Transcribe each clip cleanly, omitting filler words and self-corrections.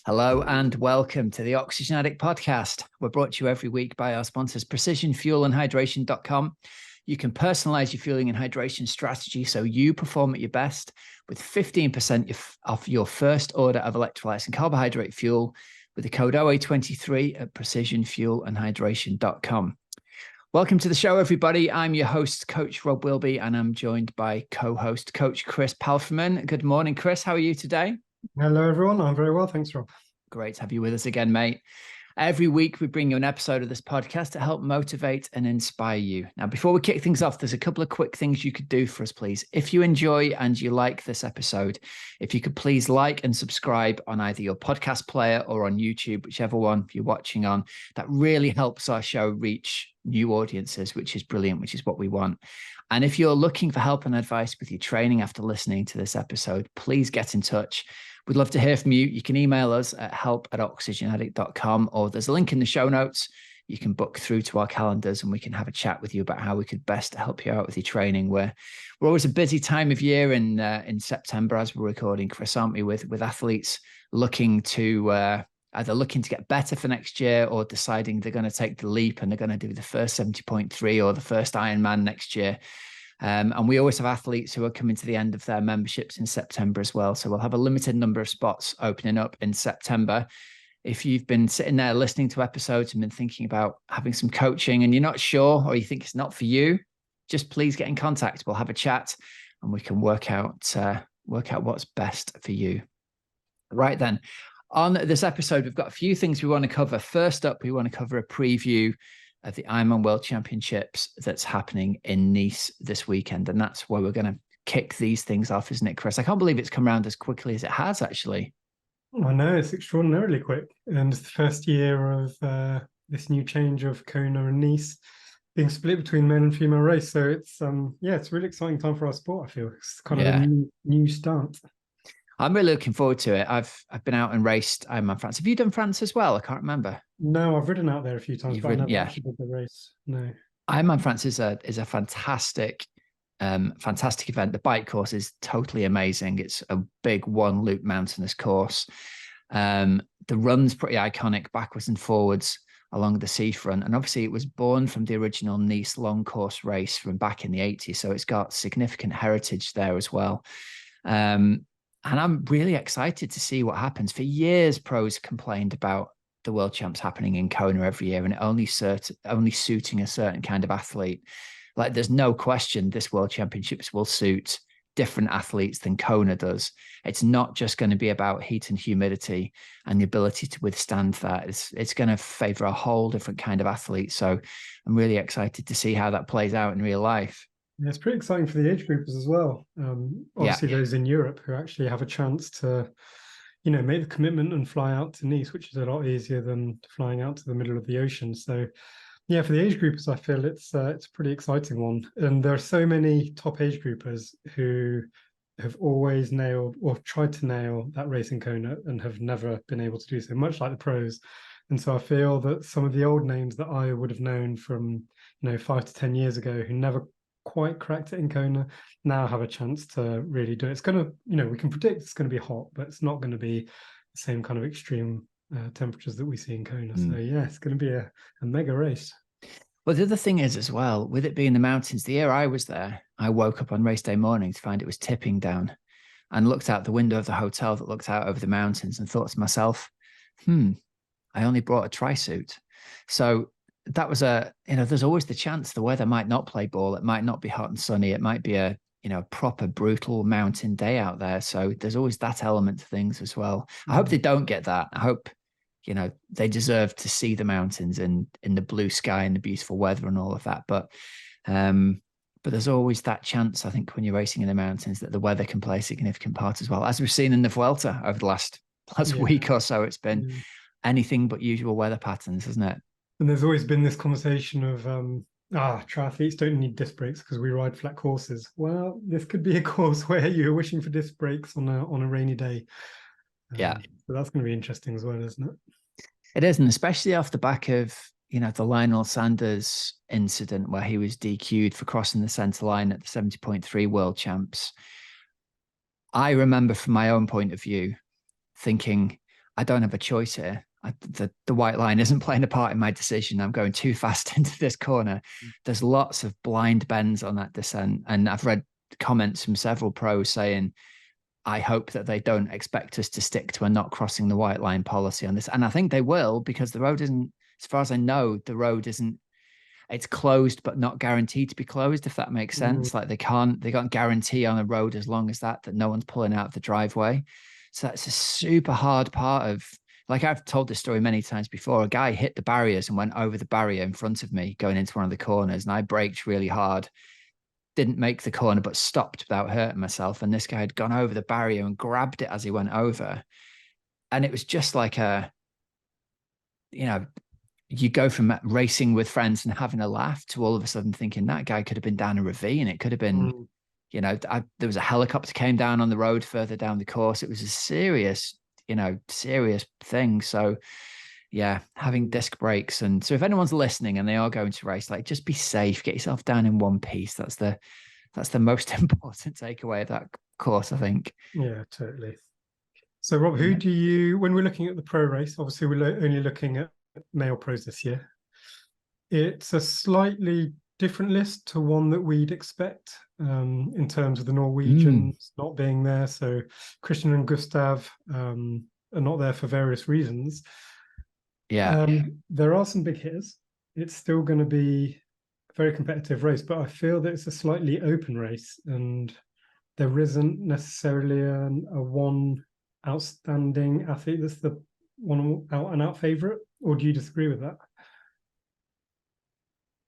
Hello and welcome to the Oxygen Addict podcast. We're brought to you every week by our sponsors, precisionfuelandhydration.com. You can personalize your fueling and hydration strategy so you perform at your best with 15% off your first order of electrolytes and carbohydrate fuel with the code OA23 at precisionfuelandhydration.com. Welcome to the show, everybody. I'm your host, Coach Rob Wilby, and I'm joined by co-host Coach Chris Palfreman. Good morning, Chris. How are you today? Hello, everyone. I'm very well. Thanks, Rob. Great to have you with us again, mate. Every week, we bring you an episode of this podcast to help motivate and inspire you. Now, before we kick things off, there's a couple of quick things you could do for us, please. If you enjoy and you like this episode, if you could please like and subscribe on either your podcast player or on YouTube, whichever one you're watching on. That really helps our show reach new audiences, which is brilliant, which is what we want. And if you're looking for help and advice with your training after listening to this episode, please get in touch. We'd love to hear from you. You can email us at help@oxygenaddict.com, or there's a link in the show notes. You can book through to our calendars and we can have a chat with you about how we could best help you out with your training. We're always a busy time of year in September as we're recording, Chris, aren't we, with athletes looking to either looking to get better for next year or deciding they're going to take the leap and they're going to do the first 70.3 or the first Ironman next year. And we always have athletes who are coming to the end of their memberships in September as well. So we'll have a limited number of spots opening up in September. If you've been sitting there listening to episodes and been thinking about having some coaching and you're not sure, or you think it's not for you, just please get in contact. We'll have a chat and we can work out what's best for you. Right then, on this episode, we've got a few things we want to cover. First up, we want to cover a preview of the Ironman World Championships that's happening in Nice this weekend. And that's where we're going to kick these things off, isn't it, Chris? I can't believe it's come around as quickly as it has, actually. I know, it's extraordinarily quick. And it's the first year of this new change of Kona and Nice being split between male and female race. So it's it's a really exciting time for our sport, I feel. It's kind of a new start. I'm really looking forward to it. I've been out and raced Ironman France. Have you done France as well? I can't remember. No, I've ridden out there a few times, but I never actually did the race. No. Ironman France is a fantastic event. The bike course is totally amazing. It's a big one loop mountainous course. The run's pretty iconic, backwards and forwards along the seafront. And obviously it was born from the original Nice long course race from back in the 80s. So it's got significant heritage there as well. And I'm really excited to see what happens. For years, pros complained about the World Champs happening in Kona every year and only suiting a certain kind of athlete. Like, there's no question this World Championships will suit different athletes than Kona does. It's not just going to be about heat and humidity and the ability to withstand that. It's going to favor a whole different kind of athlete. So I'm really excited to see how that plays out in real life. Yeah, it's pretty exciting for the age groupers as well. Obviously, those in Europe who actually have a chance to, make the commitment and fly out to Nice, which is a lot easier than flying out to the middle of the ocean. So, yeah, for the age groupers, I feel it's a pretty exciting one. And there are so many top age groupers who have always nailed or tried to nail that race in Kona and have never been able to do so, much like the pros. And so I feel that some of the old names that I would have known from, 5 to 10 years ago who never quite cracked it in Kona now have a chance to really do it. It's going to, we can predict it's going to be hot, but it's not going to be the same kind of extreme temperatures that we see in Kona. So yeah, it's going to be a mega race. Well, the other thing is as well, with it being the mountains, the year I was there, I woke up on race day morning to find it was tipping down and looked out the window of the hotel that looked out over the mountains and thought to myself, I only brought a tri-suit. So that was there's always the chance the weather might not play ball. It might not be hot and sunny. It might be a proper brutal mountain day out there. So there's always that element to things as well. I hope they don't get that. I hope, they deserve to see the mountains in the blue sky and the beautiful weather and all of that. But there's always that chance, I think, when you're racing in the mountains that the weather can play a significant part as well. As we've seen in the Vuelta over the last week or so, it's been anything but usual weather patterns, isn't it? And there's always been this conversation of, triathletes don't need disc brakes because we ride flat courses. Well, this could be a course where you're wishing for disc brakes on a rainy day. So that's going to be interesting as well, isn't it? It is, and especially off the back of, the Lionel Sanders incident where he was DQ'd for crossing the centre line at the 70.3 World Champs. I remember from my own point of view thinking, I don't have a choice here. The white line isn't playing a part in my decision. I'm going too fast into this corner. There's lots of blind bends on that descent. And I've read comments from several pros saying, I hope that they don't expect us to stick to a not crossing the white line policy on this. And I think they will, because the road isn't, as far as I know, the road isn't, it's closed, but not guaranteed to be closed, if that makes sense. Like they can't guarantee on a road as long as that no one's pulling out of the driveway. So that's a super hard part of, like I've told this story many times before, a guy hit the barriers and went over the barrier in front of me going into one of the corners, and I braked really hard, didn't make the corner, but stopped without hurting myself. And this guy had gone over the barrier and grabbed it as he went over. And it was just like you go from racing with friends and having a laugh to all of a sudden thinking that guy could have been down a ravine. It could have been, there was a helicopter came down on the road further down the course. It was a serious thing. So yeah, having disc brakes. And so if anyone's listening and they are going to race, like just be safe, get yourself down in one piece. That's the most important takeaway of that course, I think. Yeah, totally. So Rob, who do you, when we're looking at the pro race, obviously we're only looking at male pros this year. It's a slightly different list to one that we'd expect in terms of the Norwegians not being there. So Christian and Gustav are not there for various reasons. Yeah. There are some big hitters. It's still going to be a very competitive race, but I feel that it's a slightly open race and there isn't necessarily a one outstanding athlete that's the one out and out favorite. Or do you disagree with that?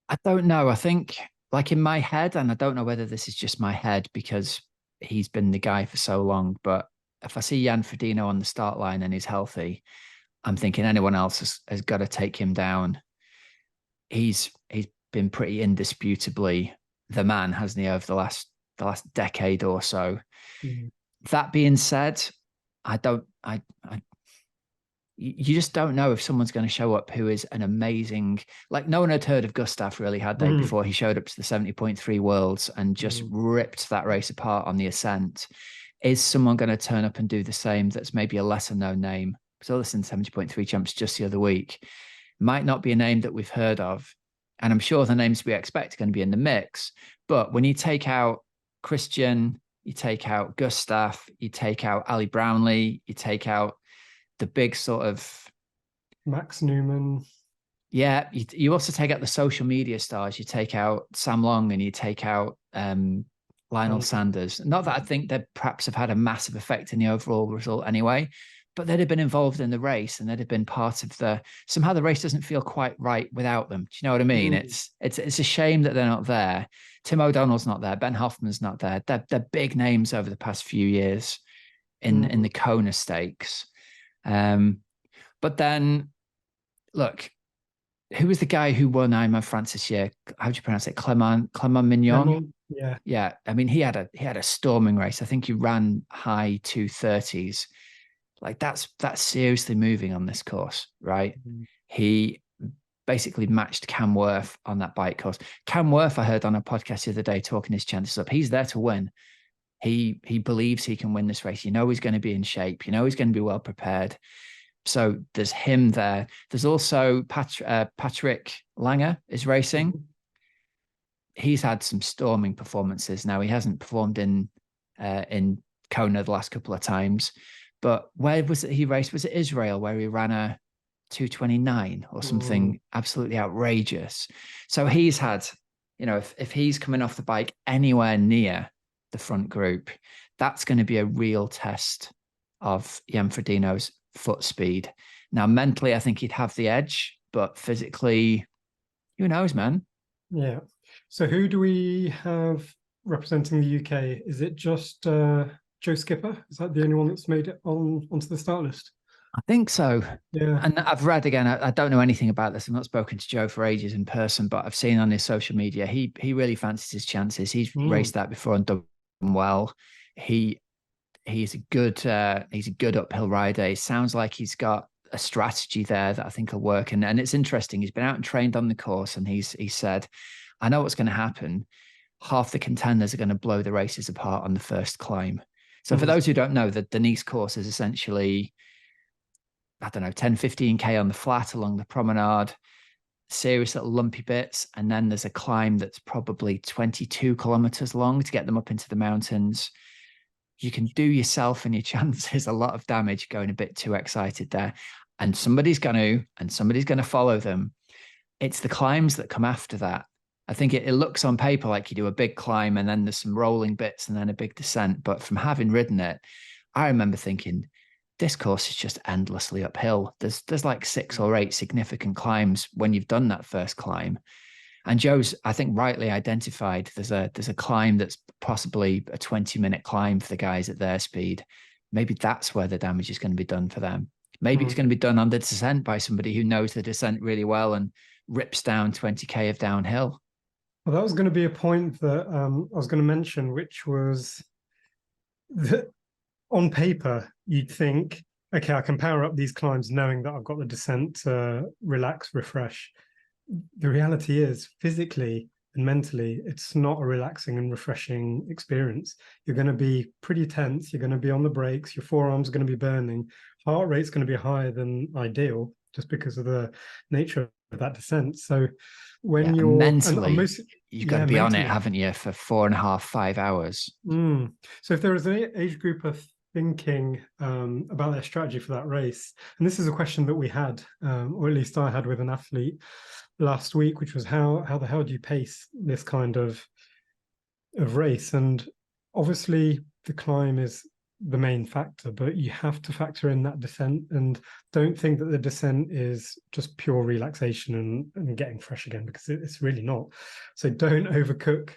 I don't know. I think, like in my head, and I don't know whether this is just my head because he's been the guy for so long, but if I see Jan Frodeno on the start line and he's healthy, I'm thinking anyone else has got to take him down. He's been pretty indisputably the man, hasn't he, over the last decade or so. That being said, you just don't know if someone's going to show up who is an amazing, like no one had heard of Gustav really, had they, before he showed up to the 70.3 Worlds and just ripped that race apart on the ascent. Is someone going to turn up and do the same that's maybe a lesser known name? So I listened to 70.3 Champs just the other week. Might not be a name that we've heard of. And I'm sure the names we expect are going to be in the mix. But when you take out Christian, you take out Gustav, you take out Ali Brownlee, you take out the big sort of Max Newman. Yeah, you also take out the social media stars. You take out Sam Long and you take out Lionel Sanders. Not that I think they perhaps have had a massive effect in the overall result anyway, but they'd have been involved in the race and they'd have been part of somehow the race doesn't feel quite right without them. Do you know what I mean? It's a shame that they're not there. Tim O'Donnell's not there. Ben Hoffman's not there. They're big names over the past few years in the Kona stakes. But then look, who was the guy who won Ironman France this year? How do you pronounce it? Clement Mignon? Yeah. I mean, he had a storming race. I think he ran high 230s. Like that's seriously moving on this course, right? He basically matched Cam Worth on that bike course. Cam Worth, I heard on a podcast the other day talking his chances up. He's there to win. He believes he can win this race. You know he's going to be in shape. You know he's going to be well prepared. So there's him there. There's also Patrick Langer is racing. He's had some storming performances. Now he hasn't performed in Kona the last couple of times, but where was it he raced? Was it Israel where he ran a 229 or something absolutely outrageous? So he's had, if he's coming off the bike anywhere near the front group, that's going to be a real test of Jan Frodeno's foot speed. Now, mentally, I think he'd have the edge, but physically, who knows, man? Yeah. So who do we have representing the UK? Is it just Joe Skipper? Is that the only one that's made it onto the start list? I think so. Yeah. And I've read again, I don't know anything about this. I've not spoken to Joe for ages in person, but I've seen on his social media, he really fancies his chances. He's raced that before and done well. He's a good uphill rider. It sounds like he's got a strategy there that I think will work. And it's interesting. He's been out and trained on the course, and he said, I know what's going to happen. Half the contenders are going to blow the races apart on the first climb. So for those who don't know, the Nice course is essentially I don't know, 10, 15K on the flat along the promenade, serious little lumpy bits. And then there's a climb that's probably 22 kilometers long to get them up into the mountains. You can do yourself and your chances a lot of damage going a bit too excited there. And somebody's going to follow them. It's the climbs that come after that. I think it looks on paper like you do a big climb and then there's some rolling bits and then a big descent. But from having ridden it, I remember thinking, this course is just endlessly uphill. There's like 6 or 8 significant climbs when you've done that first climb. And Joe's, I think, rightly identified there's a climb that's possibly a 20-minute climb for the guys at their speed. Maybe that's where the damage is going to be done for them. Maybe it's going to be done on the descent by somebody who knows the descent really well and rips down 20K of downhill. Well, that was going to be a point that I was going to mention, which was that on paper, you'd think, okay, I can power up these climbs knowing that I've got the descent to relax, refresh. The reality is, physically and mentally, it's not a relaxing and refreshing experience. You're going to be pretty tense. You're going to be on the brakes. Your forearms are going to be burning. Heart rate's going to be higher than ideal just because of the nature of that descent. So when you're mentally, you've got to be mentally on it, haven't you, for 4.5, 5 hours? So if there was an age group of thinking about their strategy for that race, and this is a question that we had, or at least I had with an athlete last week, which was how the hell do you pace this kind of race? And obviously the climb is the main factor, but you have to factor in that descent, and don't think that the descent is just pure relaxation and getting fresh again, because it's really not. So don't overcook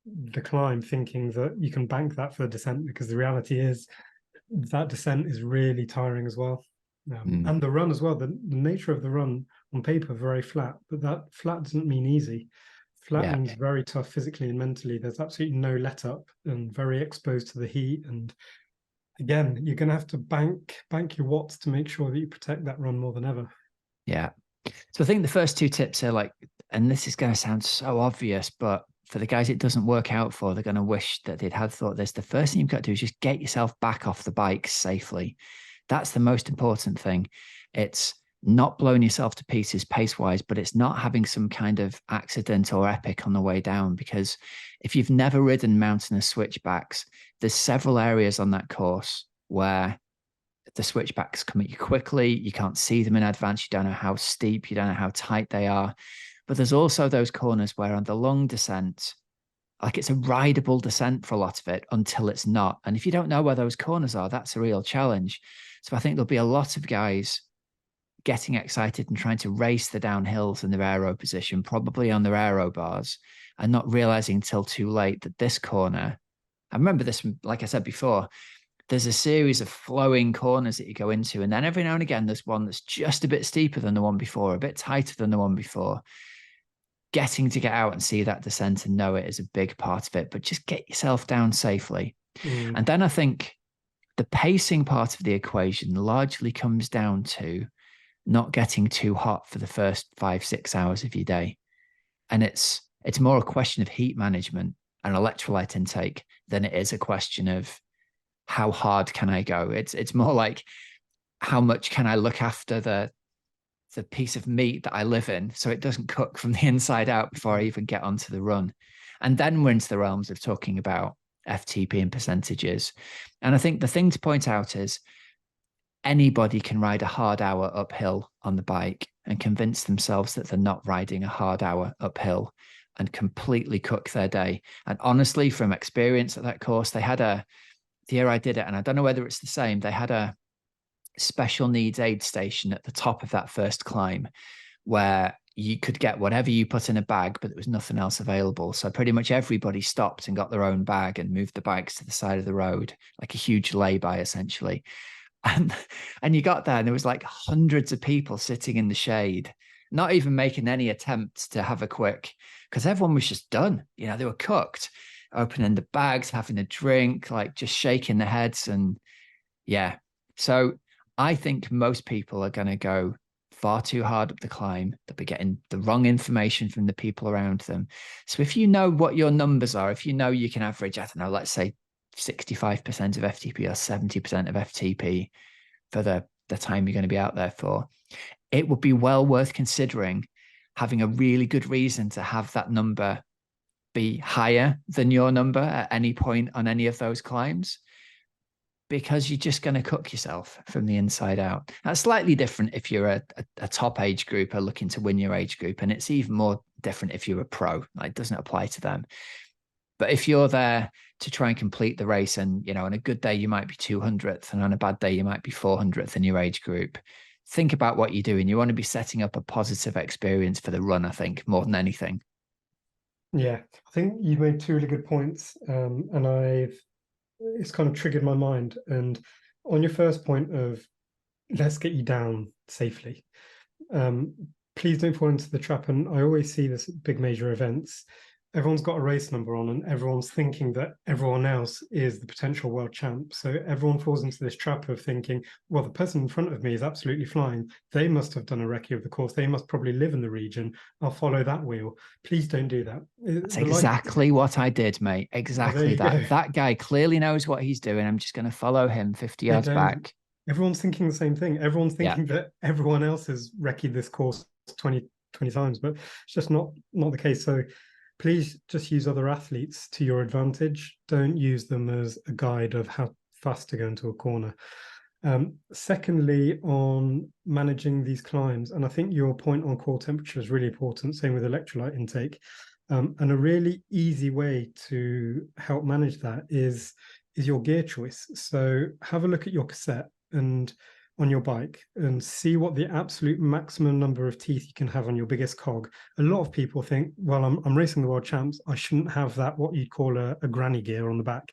the climb thinking that you can bank that for the descent, because the reality is that descent is really tiring as well. And the run as well, the nature of the run on paper very flat, but that flat doesn't mean easy. Flat means very tough physically and mentally. There's absolutely no let up and very exposed to the heat. And again, you're going to have to bank your watts to make sure that you protect that run more than ever. Yeah. So I think the first 2 tips are like, and this is going to sound so obvious, but for the guys it doesn't work out for, they're going to wish that they'd had thought this. The first thing you've got to do is just get yourself back off the bike safely. That's the most important thing. It's not blowing yourself to pieces pace-wise, but it's not having some kind of accident or epic on the way down. Because if you've never ridden mountainous switchbacks, there's several areas on that course where the switchbacks come at you quickly. You can't see them in advance. You don't know how steep, you don't know how tight they are. But there's also those corners where on the long descent, like it's a rideable descent for a lot of it until it's not. And if you don't know where those corners are, that's a real challenge. So I think there'll be a lot of guys getting excited and trying to race the downhills in their aero position, probably on their aero bars, and not realizing until too late that this corner, I remember this, like I said before, there's a series of flowing corners that you go into. And then every now and again, there's one that's just a bit steeper than the one before, a bit tighter than the one before. Getting to get out and see that descent and know it is a big part of it, but just get yourself down safely. And then I think the pacing part of the equation largely comes down to not getting too hot for the first 5-6 hours of your day. And it's more a question of heat management and electrolyte intake than it is a question of how hard can I go. It's more like how much can I look after the piece of meat that I live in so it doesn't cook from the inside out before I even get onto the run. And then we're into the realms of talking about FTP and percentages. And I think the thing to point out is anybody can ride a hard hour uphill on the bike and convince themselves that they're not riding a hard hour uphill and completely cook their day. And honestly, from experience at that course, they had the year I did it, and I don't know whether it's the same, they had a special needs aid station at the top of that first climb where you could get whatever you put in a bag, but there was nothing else available. So pretty much everybody stopped and got their own bag and moved the bikes to the side of the road, like a huge lay-by essentially. And you got there and there was like hundreds of people sitting in the shade, not even making any attempts to have a quick, because everyone was just done. You know, they were cooked, opening the bags, having a drink, like just shaking their heads. And yeah, so I think most people are going to go far too hard up the climb. They'll be getting the wrong information from the people around them. So if you know what your numbers are, if you know you can average, I don't know, let's say 65% of FTP or 70% of FTP for the the time you're going to be out there for, it would be well worth considering having a really good reason to have that number be higher than your number at any point on any of those climbs, because you're just going to cook yourself from the inside out. That's slightly different if you're a top age group or looking to win your age group. And it's even more different if you're a pro. Like, it doesn't apply to them. But if you're there to try and complete the race, and, you know, on a good day, you might be 200th, and on a bad day, you might be 400th in your age group. Think about what you're doing. You want to be setting up a positive experience for the run, I think, more than anything. Yeah, I think you made two really good points. And it's kind of triggered my mind. And on your first point of let's get you down safely, please don't fall into the trap. And I always see this at big major events. Everyone's got a race number on, and everyone's thinking that everyone else is the potential world champ. So everyone falls into this trap of thinking, well, the person in front of me is absolutely flying. They must have done a recce of the course. They must probably live in the region. I'll follow that wheel. Please don't do that. That's exactly what I did, mate. Exactly that. That guy clearly knows what he's doing. I'm just going to follow him 50 yards back. Everyone's thinking the same thing. Everyone's thinking that everyone else has recce'd this course 20 times, but it's just not the case. So please just use other athletes to your advantage. Don't use them as a guide of how fast to go into a corner. Secondly, on managing these climbs, and I think your point on core temperature is really important, same with electrolyte intake. And a really easy way to help manage that is your gear choice. So have a look at your cassette and on your bike and see what the absolute maximum number of teeth you can have on your biggest cog. A lot of people think, well, I'm racing the world champs, I shouldn't have that, what you'd call a granny gear on the back.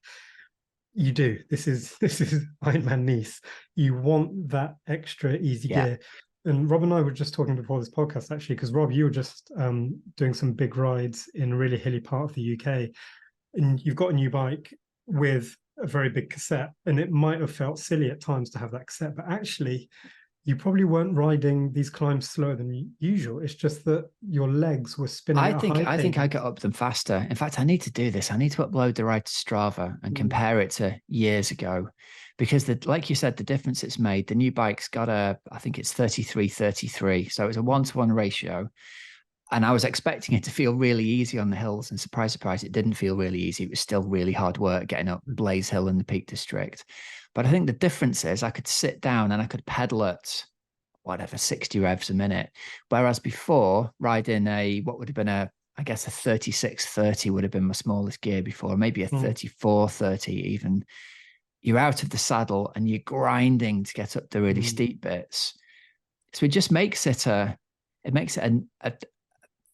You do. This is Ironman Nice. You want that extra easy gear. And Rob and I were just talking before this podcast, actually, because Rob, you were just doing some big rides in a really hilly part of the UK, and you've got a new bike with a very big cassette, and it might have felt silly at times to have that cassette, but actually you probably weren't riding these climbs slower than usual. It's just that your legs were spinning. I think I got up them faster. In fact, I need to do this. I need to upload the ride to Strava and compare it to years ago, because like you said, the difference it's made. The new bike's got I think it's 33-33, so it's a 1-to-1 ratio. And I was expecting it to feel really easy on the hills, and surprise, surprise, it didn't feel really easy. It was still really hard work getting up Blaze Hill in the Peak District. But I think the difference is I could sit down and I could pedal at whatever, 60 revs a minute. Whereas before, riding what would have been I guess a 36-30 would have been my smallest gear before, maybe a 34-30 even. You're out of the saddle and you're grinding to get up the really steep bits. So it just makes it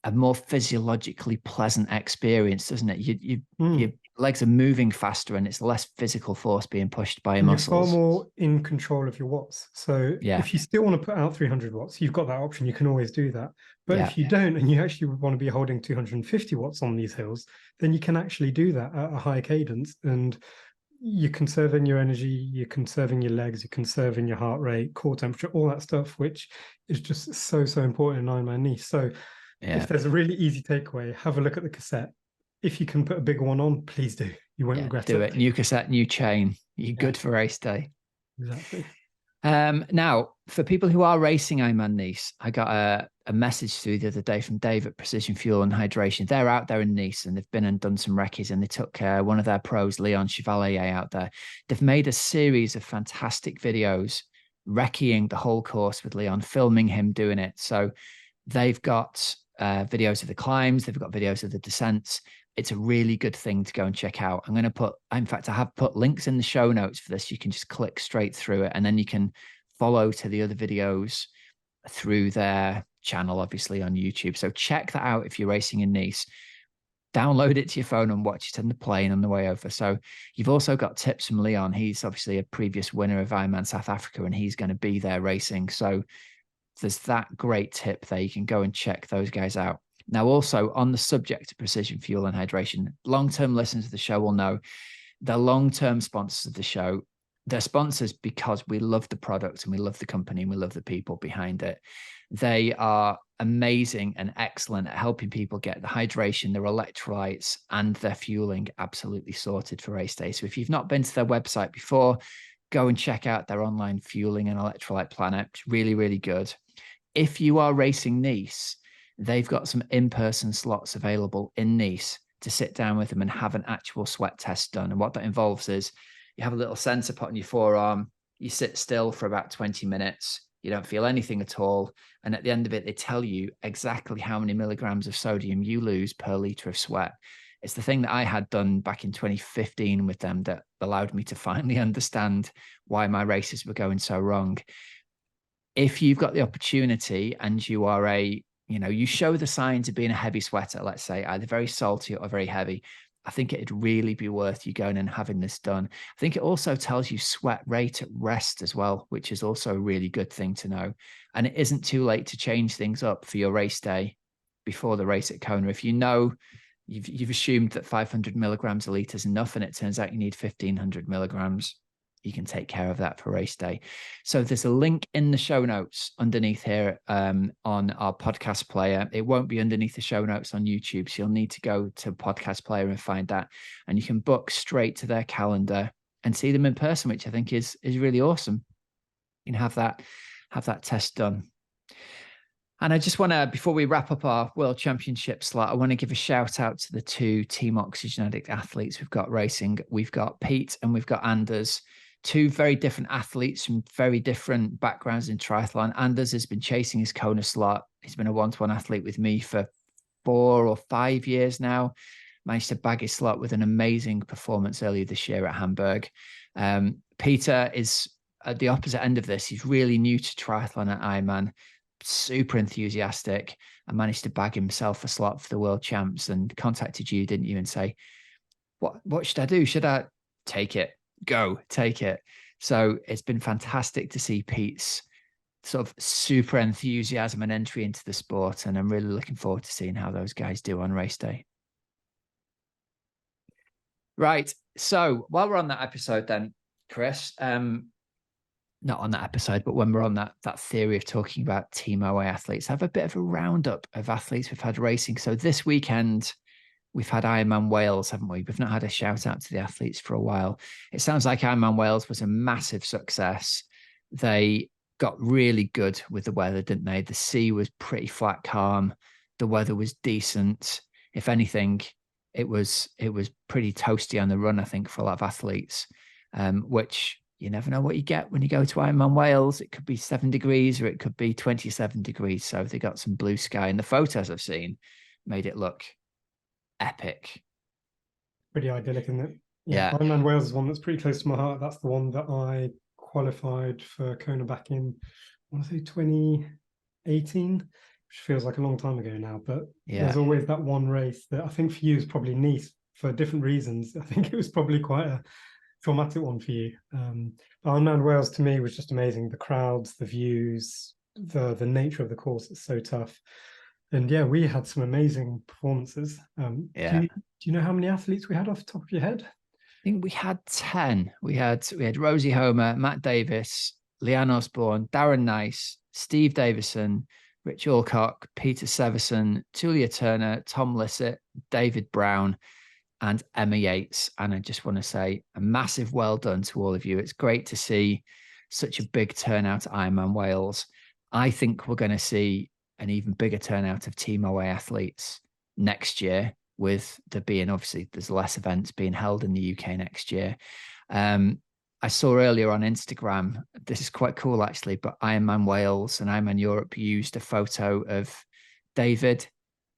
a more physiologically pleasant experience, doesn't it? Your legs are moving faster and it's less physical force being pushed by your muscles. You're far more in control of your watts. So if you still want to put out 300 watts, you've got that option. You can always do that. But if you don't, and you actually want to be holding 250 watts on these hills, then you can actually do that at a high cadence, and you're conserving your energy, you're conserving your legs, you're conserving your heart rate, core temperature, all that stuff, which is just so important in Ironman Nice. So if there's a really easy takeaway, have a look at the cassette. If you can put a bigger one on, please do. You won't regret it. Do it. New cassette, new chain. You're good for race day. Exactly. Now, for people who are racing Ironman Nice, I got a message through the other day from Dave at Precision Fuel and Hydration. They're out there in Nice and they've been and done some recce's, and they took one of their pros, Leon Chevalier, out there. They've made a series of fantastic videos recceing the whole course with Leon, filming him doing it. So they've got videos of the climbs, they've got videos of the descents. It's a really good thing to go and check out. I'm going to put, in fact, I have put links in the show notes for this. You can just click straight through it, and then you can follow to the other videos through their channel, obviously on YouTube. So check that out if you're racing in Nice. Download it to your phone and watch it in the plane on the way over. So you've also got tips from Leon. He's obviously a previous winner of Ironman South Africa, and he's going to be there racing. So there's that great tip there. You can go and check those guys out. Now, also on the subject of Precision Fuel and Hydration, long-term listeners of the show will know they're long-term sponsors of the show. They're sponsors because we love the product and we love the company and we love the people behind it. They are amazing and excellent at helping people get the hydration, their electrolytes, and their fueling absolutely sorted for race day. So if you've not been to their website before, go and check out their online fueling and electrolyte planner. It's really, really good. If you are racing Nice, they've got some in-person slots available in Nice to sit down with them and have an actual sweat test done. And what that involves is you have a little sensor put on your forearm, you sit still for about 20 minutes, you don't feel anything at all. And at the end of it, they tell you exactly how many milligrams of sodium you lose per liter of sweat. It's the thing that I had done back in 2015 with them that allowed me to finally understand why my races were going so wrong. If you've got the opportunity and you are you show the signs of being a heavy sweater, let's say, either very salty or very heavy, I think it'd really be worth you going and having this done. I think it also tells you sweat rate at rest as well, which is also a really good thing to know. And it isn't too late to change things up for your race day before the race at Kona. If you know you've assumed that 500 milligrams a litre is enough and it turns out you need 1500 milligrams, you can take care of that for race day. So there's a link in the show notes underneath here on our podcast player. It won't be underneath the show notes on YouTube. So you'll need to go to podcast player and find that. And you can book straight to their calendar and see them in person, which I think is really awesome. You can have that test done. And I just want to, before we wrap up our World Championship slot, I want to give a shout out to the two Team Oxygen Addict athletes we've got racing. We've got Pete and we've got Anders, two very different athletes from very different backgrounds in triathlon. Anders has been chasing his Kona slot. He's been a one-to-one athlete with me for 4 or 5 years now. Managed to bag his slot with an amazing performance earlier this year at Hamburg. Peter is at the opposite end of this. He's really new to triathlon at Ironman, super enthusiastic, and managed to bag himself a slot for the World Champs, and contacted you, didn't you, and say, what should I do? Should I take it? Go, take it. So it's been fantastic to see Pete's sort of super enthusiasm and entry into the sport, and I'm really looking forward to seeing how those guys do on race day. Right, so while we're on that episode then, Chris, not on that episode, but when we're on that theory of talking about Team OA athletes, I have a bit of a roundup of athletes we've had racing. So this weekend, we've had Ironman Wales, haven't we? We've not had a shout out to the athletes for a while. It sounds like Ironman Wales was a massive success. They got really good with the weather, didn't they? The sea was pretty flat, calm. The weather was decent. If anything, it was pretty toasty on the run, I think, for a lot of athletes, which you never know what you get when you go to Ironman Wales. It could be 7 degrees or it could be 27 degrees. So they got some blue sky, and the photos I've seen made it look epic. Pretty idyllic, isn't it? Yeah. Ironman Wales is one that's pretty close to my heart. That's the one that I qualified for Kona back in, I want to say 2018, which feels like a long time ago now. But there's always that one race that I think for you is probably Nice for different reasons. I think it was probably quite a traumatic one for you. Ironman Wales to me was just amazing. The crowds, the views, the nature of the course is so tough. And yeah, we had some amazing performances. Do you know how many athletes we had off the top of your head? I think we had 10. We had Rosie Homer, Matt Davis, Leanne Osborne, Darren Nice, Steve Davison, Rich Alcock, Peter Severson, Tulia Turner, Tom Lissett, David Brown, and Emma Yates. And I just want to say a massive well done to all of you. It's great to see such a big turnout at Ironman Wales. I think we're going to see an even bigger turnout of Team OA athletes next year, with there being, obviously, there's less events being held in the UK next year. I saw earlier on Instagram, this is quite cool actually, but Ironman Wales and Ironman Europe used a photo of David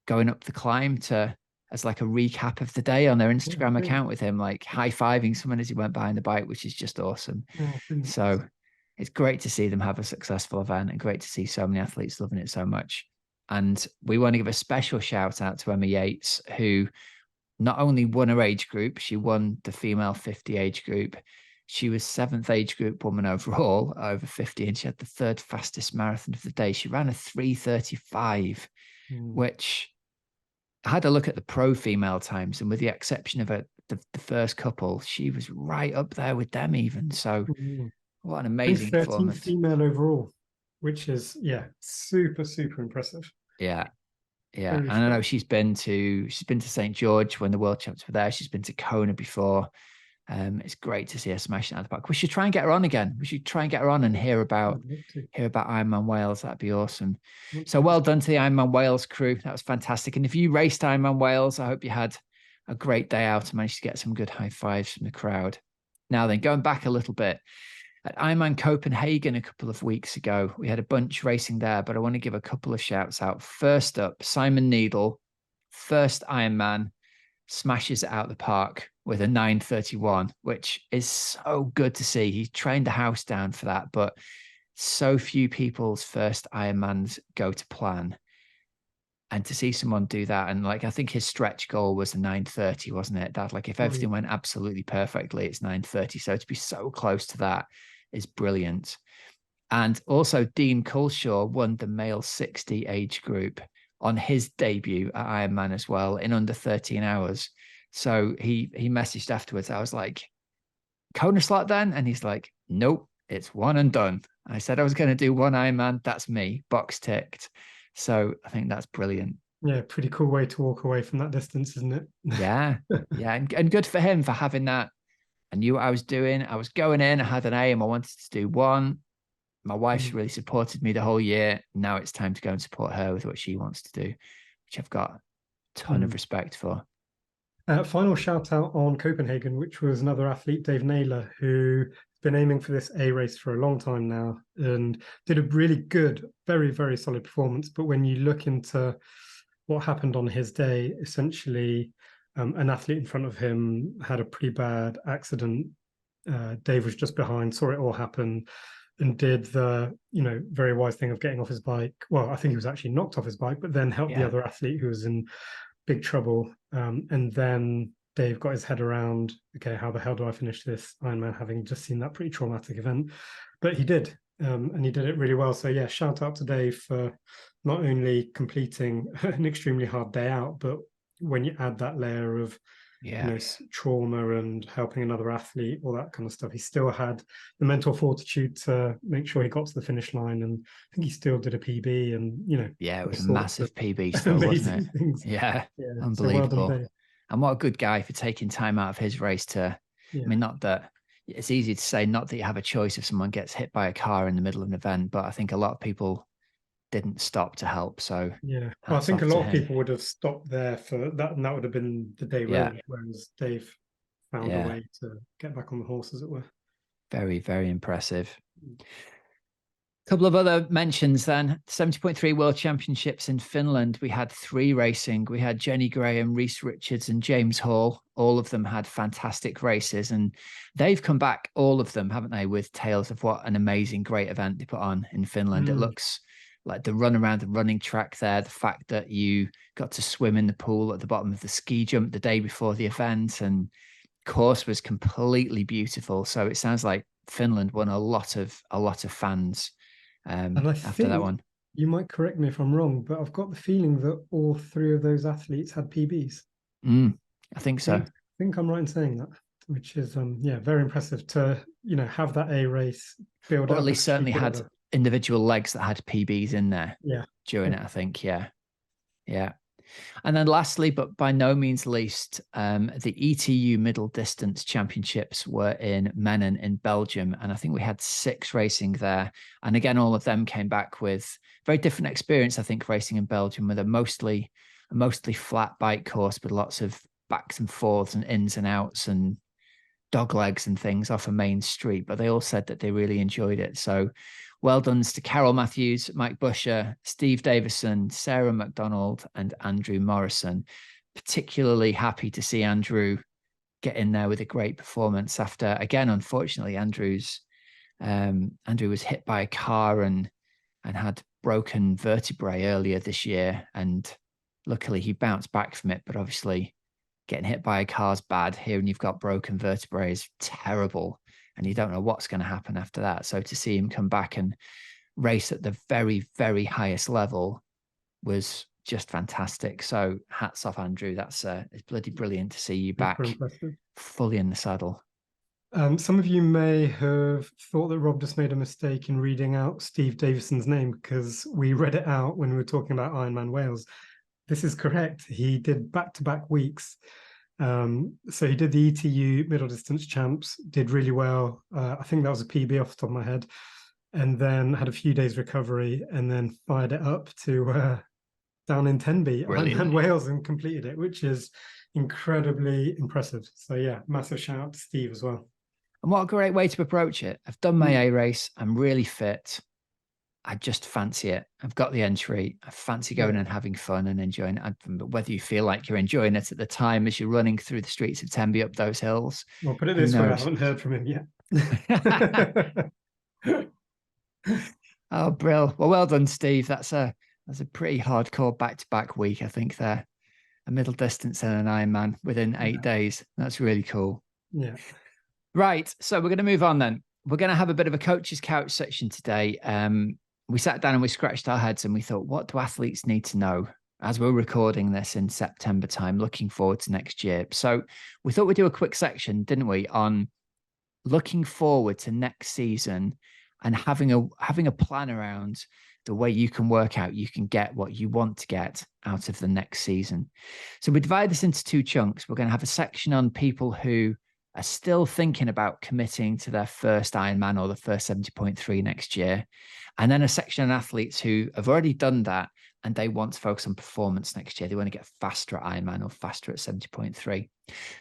going up the climb as like a recap of the day on their Instagram account, with him like high-fiving someone as he went behind the bike, which is just awesome. So it's great to see them have a successful event, and great to see so many athletes loving it so much. And we want to give a special shout out to Emma Yates, who not only won her age group, she won the female 50 age group. She was 7th age group woman overall, over 50, and she had the 3rd fastest marathon of the day. She ran a 3:35, which I had a look at the pro female times, and with the exception of the first couple, she was right up there with them even. So what an amazing performance. Female overall, which is, super, super impressive. Yeah. And I know she's been to St. George when the World Champs were there. She's been to Kona before. It's great to see her smashing out the park. We should try and get her on again. We should try and get her on and hear about Ironman Wales. That'd be awesome. So well done to the Ironman Wales crew. That was fantastic. And if you raced Ironman Wales, I hope you had a great day out and managed to get some good high fives from the crowd. Now then, going back a little bit, at Ironman Copenhagen a couple of weeks ago, we had a bunch racing there, but I want to give a couple of shouts out. First up, Simon Needle, first Ironman, smashes it out the park with a 9:31, which is so good to see. He trained the house down for that, but so few people's first Ironmans go to plan. And to see someone do that, and like I think his stretch goal was a 9:30, wasn't it? That like if everything went absolutely perfectly, it's 9:30. So to be so close to that is brilliant. And also Dean Culshaw won the male 60 age group on his debut at Ironman as well in under 13 hours. So he messaged afterwards. I was like, Kona slot then? And he's like, nope, it's one and done. I said I was going to do one Ironman. That's me, box ticked. So I think that's brilliant. Yeah, pretty cool way to walk away from that distance, isn't it? Yeah. And good for him for having that. I knew what I was doing. I was going in, I had an aim. I wanted to do one. My wife's really supported me the whole year. Now it's time to go and support her with what she wants to do, which I've got a ton of respect for. Final shout out on Copenhagen, which was another athlete, Dave Naylor, who's been aiming for this A race for a long time now and did a really good, very, very solid performance. But when you look into what happened on his day, essentially an athlete in front of him had a pretty bad accident. Dave was just behind, saw it all happen, and did the, very wise thing of getting off his bike. Well, I think he was actually knocked off his bike, but then helped the other athlete who was in big trouble. And then Dave got his head around, okay, how the hell do I finish this Ironman, having just seen that pretty traumatic event? But he did, and he did it really well. So yeah, shout out to Dave for not only completing an extremely hard day out, but when you add that layer of trauma and helping another athlete, all that kind of stuff, he still had the mental fortitude to make sure he got to the finish line, and I think he still did a PB, and it was a massive PB still, wasn't it? Things. Yeah, unbelievable. So well done, and what a good guy for taking time out of his race to I mean, not that it's easy to say, not that you have a choice if someone gets hit by a car in the middle of an event, but I think a lot of people didn't stop to help. So well, I think a lot of people would have stopped there for that, and that would have been the day road, whereas Dave found a way to get back on the horse, as it were. Very, very impressive. A couple of other mentions then. 70.3 World Championships in Finland. We had 3 racing. We had Jenny Graham, Reese Richards, and James Hall. All of them had fantastic races, and they've come back, all of them, haven't they, with tales of what an amazing, great event they put on in Finland. It looks like the run around the running track there, the fact that you got to swim in the pool at the bottom of the ski jump the day before the event, and course was completely beautiful. So it sounds like Finland won a lot of fans and I after that one. You might correct me if I'm wrong, but I've got the feeling that all 3 of those athletes had PBs. I think so. I think I'm right in saying that, which is very impressive to have that A race build or up, at least certainly had individual legs that had PBs in there during it, I think. And then lastly, but by no means least, the ETU Middle Distance Championships were in Menin in Belgium. And I think we had 6 racing there. And again, all of them came back with very different experience, I think, racing in Belgium, with a mostly flat bike course, with lots of backs and forths and ins and outs and dog legs and things off a main street. But they all said that they really enjoyed it. So well done to Carol Matthews, Mike Busher, Steve Davison, Sarah McDonald, and Andrew Morrison. Particularly happy to see Andrew get in there with a great performance after, again, unfortunately, Andrew was hit by a car and had broken vertebrae earlier this year. And luckily he bounced back from it. But obviously getting hit by a car's bad. Hearing you've got broken vertebrae is terrible. And you don't know what's going to happen after that. So to see him come back and race at the very, very highest level was just fantastic. So hats off, Andrew. It's bloody brilliant to see you back fully in the saddle. Some of you may have thought that Rob just made a mistake in reading out Steve Davison's name, because we read it out when we were talking about Ironman Wales. This is correct. He did back-to-back weeks. So he did the ETU Middle Distance Champs, did really well. I think that was a PB off the top of my head, and then had a few days recovery, and then fired it up to down in Tenby, Ironman Wales, and completed it, which is incredibly impressive. So yeah, massive shout out to Steve as well. And what a great way to approach it. I've done my A race. I'm really fit. I just fancy it. I've got the entry. I fancy going and having fun and enjoying it. But whether you feel like you're enjoying it at the time as you're running through the streets of Tenby up those hills. Well, put it this way, I haven't heard from him yet. Oh, Brill. Well done, Steve. That's a pretty hardcore back-to-back week, I think, there. A middle distance and an Ironman within 8 days. That's really cool. Yeah. Right. So we're going to move on then. We're going to have a bit of a coach's couch section today. We sat down and we scratched our heads and we thought, what do athletes need to know as we're recording this in September time, looking forward to next year? So we thought we'd do a quick section, didn't we, on looking forward to next season and having a plan around the way you can work out, you can get what you want to get out of the next season. So we divide this into two chunks. We're going to have a section on people who are still thinking about committing to their first Ironman or the first 70.3 next year. And then a section on athletes who have already done that and they want to focus on performance next year. They want to get faster at Ironman or faster at 70.3.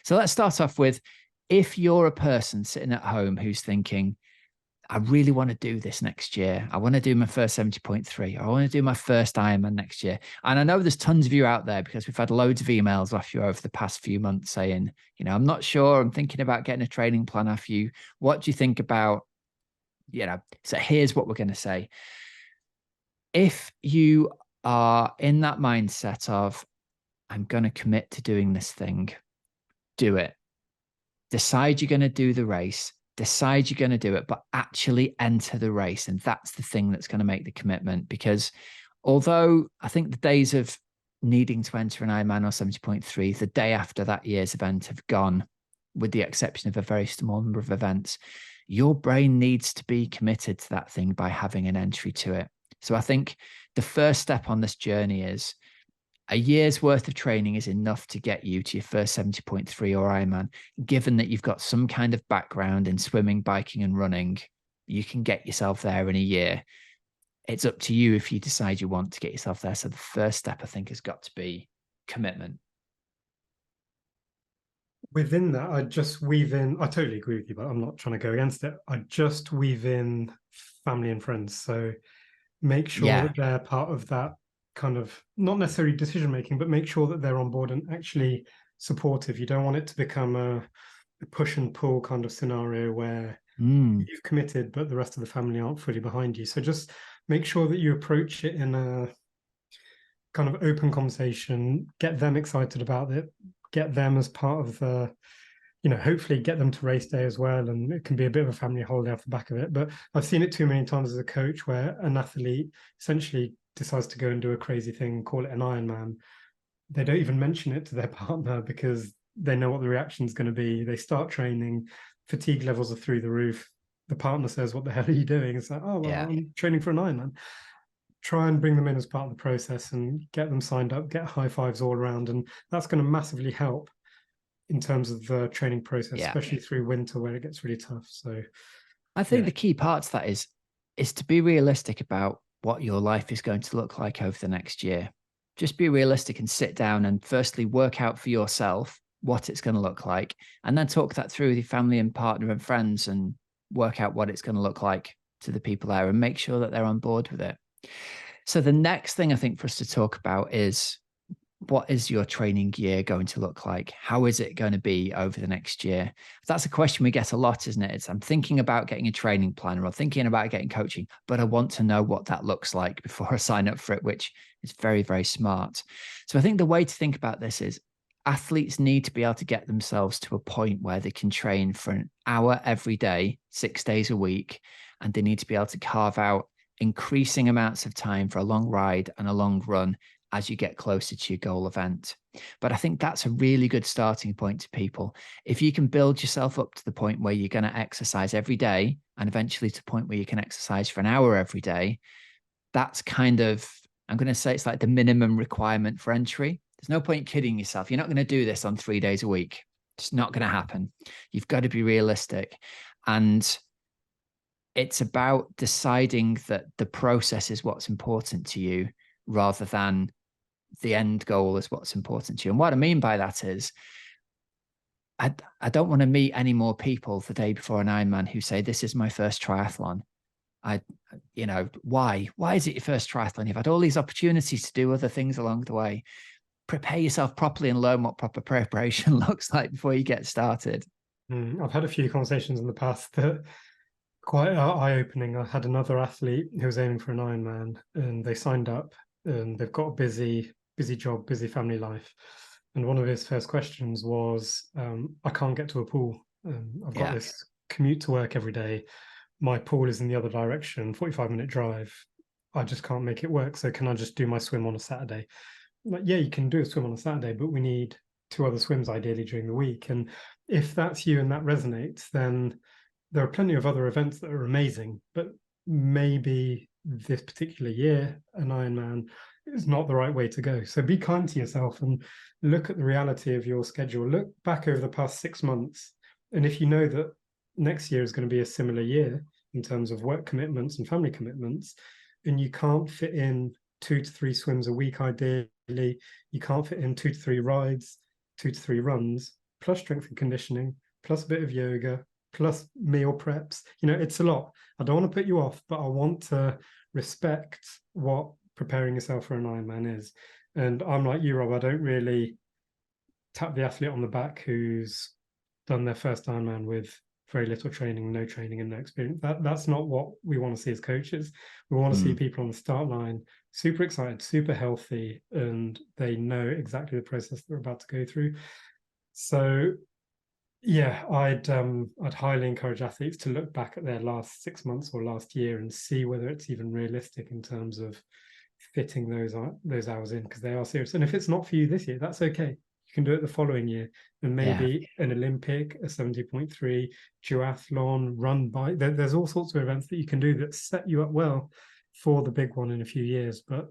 So let's start off with, if you're a person sitting at home who's thinking, I really want to do this next year. I want to do my first 70.3. I want to do my first Ironman next year. And I know there's tons of you out there because we've had loads of emails off you over the past few months saying, I'm not sure. I'm thinking about getting a training plan off you. What do you think about, so here's what we're going to say. If you are in that mindset of, I'm going to commit to doing this thing, do it. Decide you're going to do the race. Decide you're going to do it, but actually enter the race. And that's the thing that's going to make the commitment. Because although I think the days of needing to enter an Ironman or 70.3, the day after that year's event have gone, with the exception of a very small number of events, your brain needs to be committed to that thing by having an entry to it. So I think the first step on this journey is a year's worth of training is enough to get you to your first 70.3 or Ironman. Given that you've got some kind of background in swimming, biking, and running, you can get yourself there in a year. It's up to you if you decide you want to get yourself there. So the first step, I think, has got to be commitment. Within that, I just weave in, I totally agree with you, but I'm not trying to go against it. I just weave in family and friends. So make sure that they're part of that kind of, not necessarily decision making, but make sure that they're on board and actually supportive. You don't want it to become a push and pull kind of scenario where you've committed but the rest of the family aren't fully behind you. So just make sure that you approach it in a kind of open conversation, get them excited about it, get them as part of the, hopefully get them to race day as well, and it can be a bit of a family holiday off the back of it. But I've seen it too many times as a coach where an athlete essentially decides to go and do a crazy thing, call it an Ironman. They don't even mention it to their partner because they know what the reaction is going to be. They start training, fatigue levels are through the roof. The partner says, what the hell are you doing? It's like, oh, well, I'm training for an Ironman. Try and bring them in as part of the process and get them signed up, get high fives all around. And that's going to massively help in terms of the training process, especially through winter where it gets really tough. So I think the key part to that is to be realistic about what your life is going to look like over the next year. Just be realistic and sit down and firstly work out for yourself what it's going to look like, and then talk that through with your family and partner and friends and work out what it's going to look like to the people there and make sure that they're on board with it. So the next thing I think for us to talk about is, what is your training year going to look like? How is it going to be over the next year? That's a question we get a lot, isn't it? I'm thinking about getting a training plan or thinking about getting coaching, but I want to know what that looks like before I sign up for it, which is very, very smart. So I think the way to think about this is athletes need to be able to get themselves to a point where they can train for an hour every day, 6 days a week, and they need to be able to carve out increasing amounts of time for a long ride and a long run as you get closer to your goal event. But I think that's a really good starting point to people. If you can build yourself up to the point where you're going to exercise every day and eventually to the point where you can exercise for an hour every day, that's kind of, I'm going to say it's like the minimum requirement for entry. There's no point kidding yourself. You're not going to do this on 3 days a week. It's not going to happen. You've got to be realistic. And it's about deciding that the process is what's important to you rather than the end goal is what's important to you. And what I mean by that is, I don't want to meet any more people the day before an Ironman who say, this is my first triathlon. Why is it your first triathlon? You've had all these opportunities to do other things along the way. Prepare yourself properly and learn what proper preparation looks like before you get started. I've had a few conversations in the past that quite eye-opening. I had another athlete who was aiming for an Ironman, and they signed up, and they've got a busy job, busy family life. And one of his first questions was, I can't get to a pool. I've got this commute to work every day. My pool is in the other direction, 45-minute drive. I just can't make it work. So can I just do my swim on a Saturday? Like, yeah, you can do a swim on a Saturday, but we need 2 other swims ideally during the week. And if that's you and that resonates, then there are plenty of other events that are amazing, but maybe this particular year, an Ironman is not the right way to go. So be kind to yourself and look at the reality of your schedule. Look back over the past 6 months. And if you know that next year is going to be a similar year in terms of work commitments and family commitments, and you can't fit in 2 to 3 swims a week, ideally, you can't fit in 2 to 3 rides, 2 to 3 runs, plus strength and conditioning, plus a bit of yoga, plus meal preps. It's a lot. I don't want to put you off, but I want to respect what preparing yourself for an Ironman is. And I'm like you, Rob, I don't really tap the athlete on the back who's done their first Ironman with very little training, no training and no experience. That's not what we want to see as coaches. We want to see people on the start line super excited, super healthy, and they know exactly the process they're about to go through. So yeah, I'd highly encourage athletes to look back at their last 6 months or last year and see whether it's even realistic in terms of fitting those hours in, because they are serious. And if it's not for you this year, that's okay. You can do it the following year, and maybe an Olympic, a 70.3 duathlon, run bike. There's all sorts of events that you can do that set you up well for the big one in a few years. But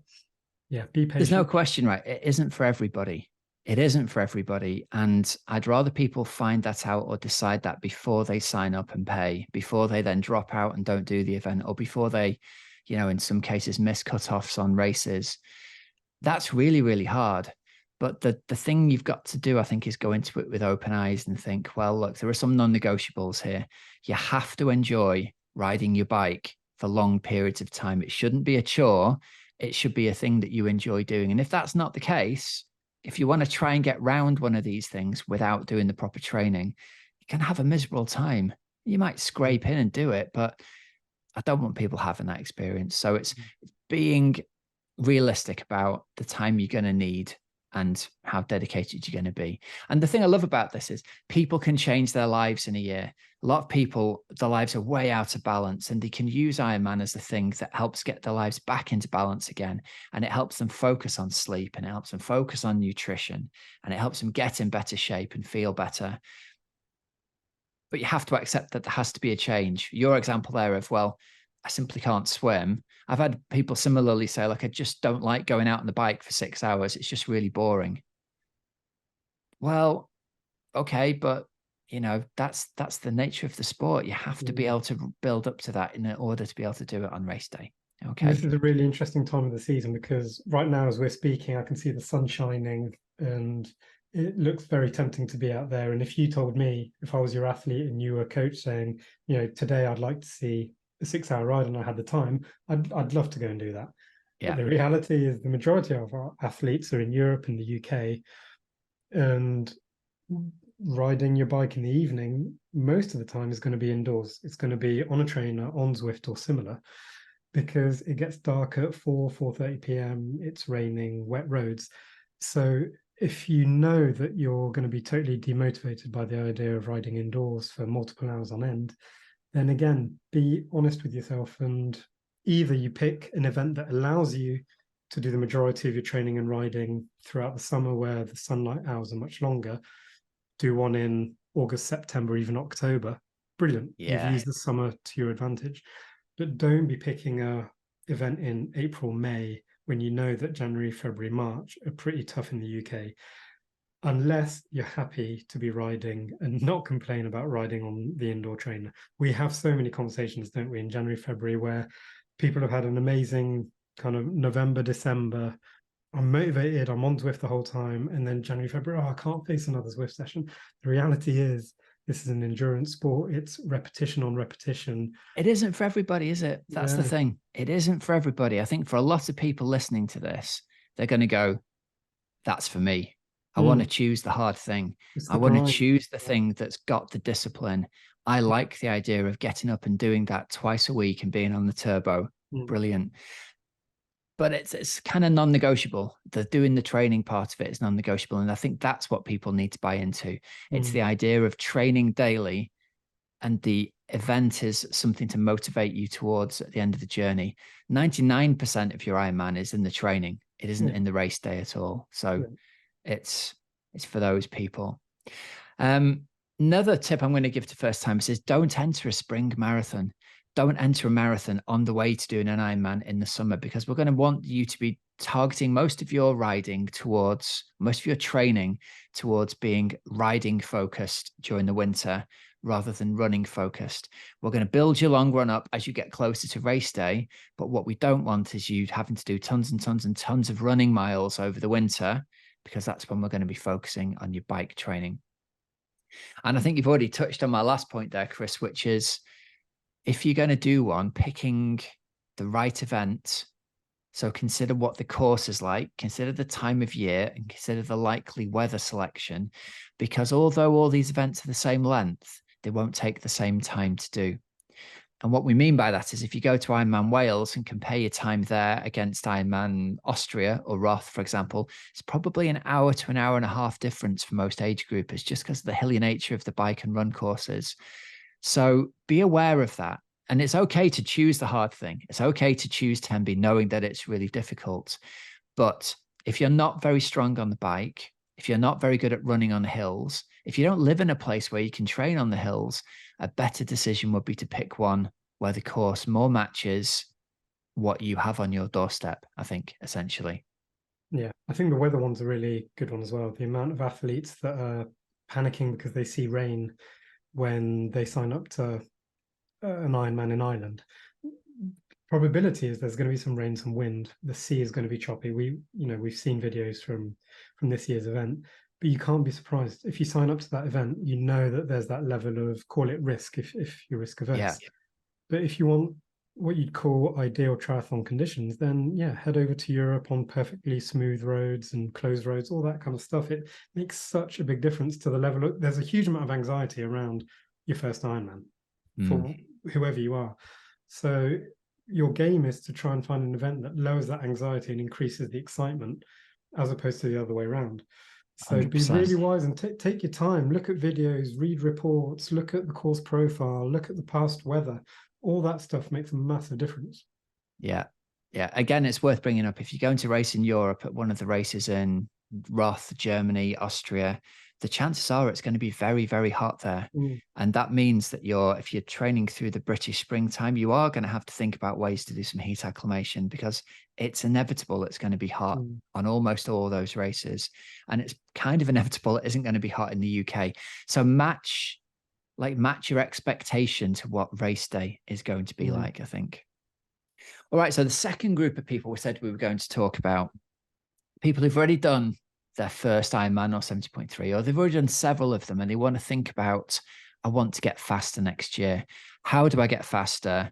yeah, be patient. There's no question, right? It isn't for everybody. It isn't for everybody. And I'd rather people find that out or decide that before they sign up and pay, before they then drop out and don't do the event, or before they, in some cases, miss cutoffs on races. That's really, really hard. But the thing you've got to do, I think, is go into it with open eyes and think, well, look, there are some non-negotiables here. You have to enjoy riding your bike for long periods of time. It shouldn't be a chore. It should be a thing that you enjoy doing. And if that's not the case, if you want to try and get round one of these things without doing the proper training, you can have a miserable time. You might scrape in and do it, but I don't want people having that experience. So it's being realistic about the time you're going to need and how dedicated you're going to be. And the thing I love about this is people can change their lives in a year. A lot of people, their lives are way out of balance, and they can use Ironman as the thing that helps get their lives back into balance again. And it helps them focus on sleep, and it helps them focus on nutrition, and it helps them get in better shape and feel better. But you have to accept that there has to be a change. Your example there of, well, I simply can't swim. I've had people similarly say, like, I just don't like going out on the bike for 6 hours. It's just really boring. Well, okay, but that's the nature of the sport. You have to be able to build up to that in order to be able to do it on race day. Okay. This is a really interesting time of the season, because right now, as we're speaking, I can see the sun shining and it looks very tempting to be out there. And if you told me, if I was your athlete and you were a coach, saying, today I'd like to see a 6-hour ride and I had the time, I'd love to go and do that. Yeah. But the reality is the majority of our athletes are in Europe and the UK, and riding your bike in the evening most of the time is going to be indoors. It's going to be on a trainer, on Zwift or similar, because it gets dark at 4:30 p.m. It's raining, wet roads. So if you know that you're going to be totally demotivated by the idea of riding indoors for multiple hours on end, then again, be honest with yourself, and either you pick an event that allows you to do the majority of your training and riding throughout the summer where the sunlight hours are much longer. Do one in August, September, even October. Brilliant. Yeah. You've used the summer to your advantage. But don't be picking a event in April, May, when you know that January, February, March are pretty tough in the UK, unless you're happy to be riding and not complain about riding on the indoor trainer. We have so many conversations, don't we, in January, February, where people have had an amazing kind of November, December. I'm motivated, I'm on Zwift the whole time. And then January, February, I can't face another Zwift session. The reality is, this is an endurance sport. It's repetition on repetition. It isn't for everybody, is it? That's the thing. It isn't for everybody. I think for a lot of people listening to this, they're going to go, that's for me. I want to choose the hard thing. I want to choose the thing that's got the discipline. I like the idea of getting up and doing that twice a week and being on the turbo. Brilliant. But it's kind of non-negotiable. Doing the training part of it is non-negotiable. And I think that's what people need to buy into. It's the idea of training daily, and the event is something to motivate you towards at the end of the journey. 99% of your Ironman is in the training. It isn't in the race day at all. So it's for those people. Another tip I'm going to give to first timers is don't enter a spring marathon. Don't enter a marathon on the way to doing an Ironman in the summer, because we're going to want you to be targeting most of your riding towards, most of your training towards being riding focused during the winter rather than running focused. We're going to build your long run up as you get closer to race day. But what we don't want is you having to do tons and tons and tons of running miles over the winter, because that's when we're going to be focusing on your bike training. And I think you've already touched on my last point there, Chris, which is, if you're going to do one, picking the right event. So consider what the course is like, consider the time of year, and consider the likely weather selection, because although all these events are the same length, they won't take the same time to do. And what we mean by that is, if you go to Ironman Wales and compare your time there against Ironman Austria or Roth, for example, it's probably an hour to an hour and a half difference for most age groupers, just because of the hilly nature of the bike and run courses. So be aware of that. And it's okay to choose the hard thing. It's okay to choose Tembe, knowing that it's really difficult. But if you're not very strong on the bike, if you're not very good at running on hills, if you don't live in a place where you can train on the hills, a better decision would be to pick one where the course more matches what you have on your doorstep, I think, essentially. Yeah, I think the weather one's a really good one as well. The amount of athletes that are panicking because they see rain when they sign up to an Ironman in Ireland. Probability is there's going to be some rain, some wind. The sea is going to be choppy. We've seen videos from this year's event, but you can't be surprised if you sign up to that event. You know that there's that level of, call it risk, if you're risk averse. Yeah. But if you want what you'd call ideal triathlon conditions, then head over to Europe on perfectly smooth roads and closed roads, all that kind of stuff. It makes such a big difference to the level of, there's a huge amount of anxiety around your first Ironman for whoever you are. So your game is to try and find an event that lowers that anxiety and increases the excitement, as opposed to the other way around. So 100%. Be really wise and take your time. Look at videos, read reports, look at the course profile, look at the past weather. All that stuff makes a massive difference. Yeah. Again, it's worth bringing up, if you're going to race in Europe at one of the races in Roth, Germany, Austria, the chances are it's going to be very, very hot there. And that means that if you're training through the British springtime, you are going to have to think about ways to do some heat acclimation, because it's inevitable it's going to be hot on almost all those races. And it's kind of inevitable it isn't going to be hot in the UK. So match your expectation to what race day is going to be like, I think. All right. So the second group of people we said we were going to talk about, people who've already done their first Ironman or 70.3, or they've already done several of them, and they want to think about, I want to get faster next year. How do I get faster?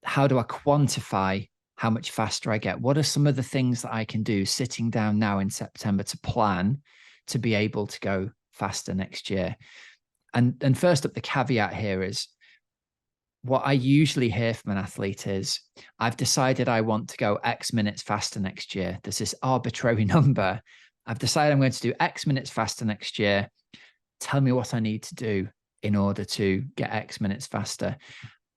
How do I quantify how much faster I get? What are some of the things that I can do sitting down now in September to plan to be able to go faster next year? And first up, the caveat here is, what I usually hear from an athlete is, I've decided I want to go X minutes faster next year. There's this arbitrary number. I've decided I'm going to do X minutes faster next year. Tell me what I need to do in order to get X minutes faster.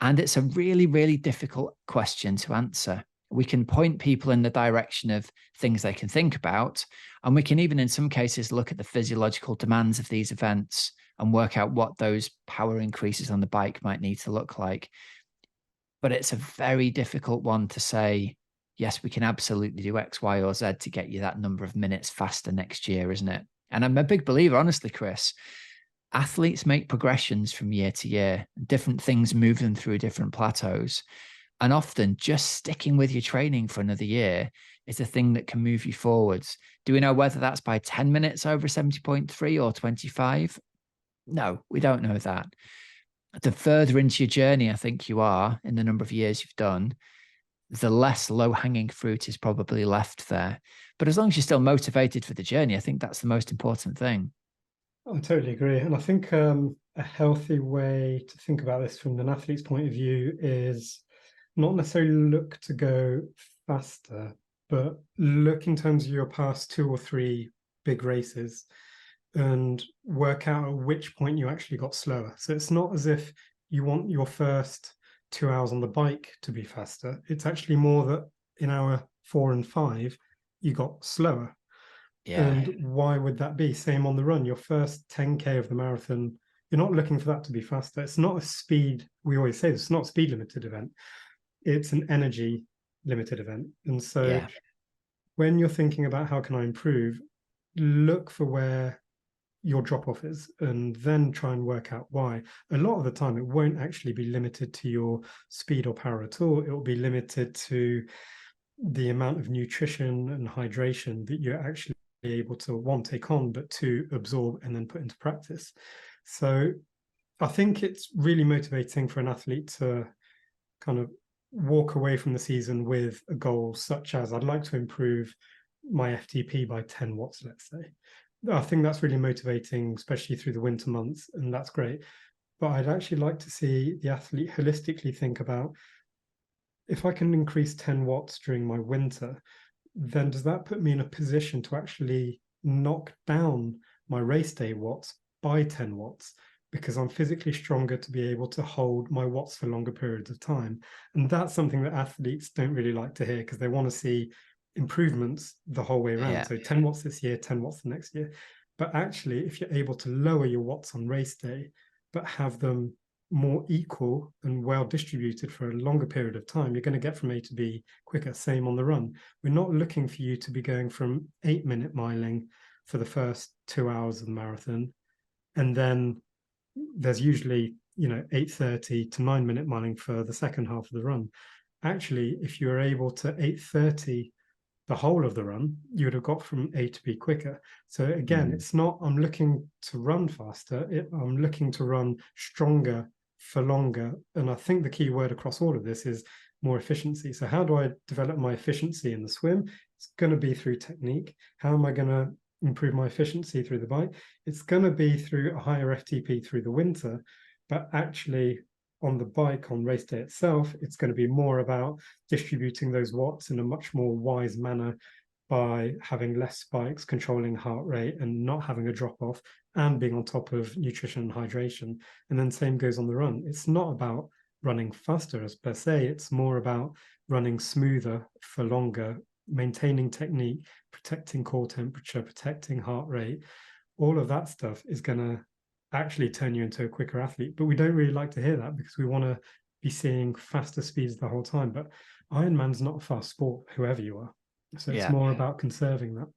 And it's a really, really difficult question to answer. We can point people in the direction of things they can think about. And we can even, in some cases, look at the physiological demands of these events and work out what those power increases on the bike might need to look like. But it's a very difficult one to say, yes, we can absolutely do X, Y, or Z to get you that number of minutes faster next year, isn't it? And I'm a big believer, honestly, Chris, athletes make progressions from year to year. Different things move them through different plateaus. And often just sticking with your training for another year is a thing that can move you forwards. Do we know whether that's by 10 minutes over 70.3 or 25? No, we don't know that. The further into your journey, I think you are in the number of years you've done, the less low-hanging fruit is probably left there. But as long as you're still motivated for the journey, I think that's the most important thing. I totally agree. And I think a healthy way to think about this from an athlete's point of view is not necessarily look to go faster, but look in terms of your past 2 or 3 big races and work out at which point you actually got slower. So it's not as if you want your first 2 hours on the bike to be faster. It's actually more that in hour 4 and 5, you got slower. Yeah. And why would that be? Same on the run. Your first 10K of the marathon, you're not looking for that to be faster. It's not a speed. We always say it's not a speed limited event. It's an energy limited event. And so when you're thinking about how can I improve, look for where your drop off is and then try and work out why. A lot of the time, it won't actually be limited to your speed or power at all. It will be limited to the amount of nutrition and hydration that you're actually able to, one, take on, but two, absorb and then put into practice. So I think it's really motivating for an athlete to kind of walk away from the season with a goal such as I'd like to improve my FTP by 10 watts, let's say. I think that's really motivating, especially through the winter months, and that's great. But I'd actually like to see the athlete holistically think about, if I can increase 10 watts during my winter, then does that put me in a position to actually knock down my race day watts by 10 watts? Because I'm physically stronger to be able to hold my watts for longer periods of time. And that's something that athletes don't really like to hear, because they want to see improvements the whole way around. So 10 watts this year, 10 watts the next year. But actually, if you're able to lower your watts on race day, but have them more equal and well distributed for a longer period of time, you're going to get from A to B quicker. Same on the run. We're not looking for you to be going from 8-minute miling for the first 2 hours of the marathon, and then there's usually 8:30 to 9-minute miling for the second half of the run. Actually, if you're able to 8:30 the whole of the run, you would have got from A to B quicker. So again, it's not I'm looking to run faster, I'm looking to run stronger for longer. And I think the key word across all of this is more efficiency. So how do I develop my efficiency in the swim? It's going to be through technique. How am I going to improve my efficiency through the bike? It's going to be through a higher FTP through the winter, but actually on the bike on race day itself, it's going to be more about distributing those watts in a much more wise manner by having less spikes, controlling heart rate and not having a drop off, and being on top of nutrition and hydration. And then same goes on the run. It's not about running faster as per se, it's more about running smoother for longer, maintaining technique, protecting core temperature, protecting heart rate. All of that stuff is going to actually turn you into a quicker athlete. But we don't really like to hear that, because we want to be seeing faster speeds the whole time. But Ironman's not a fast sport, whoever you are. So it's more about conserving that.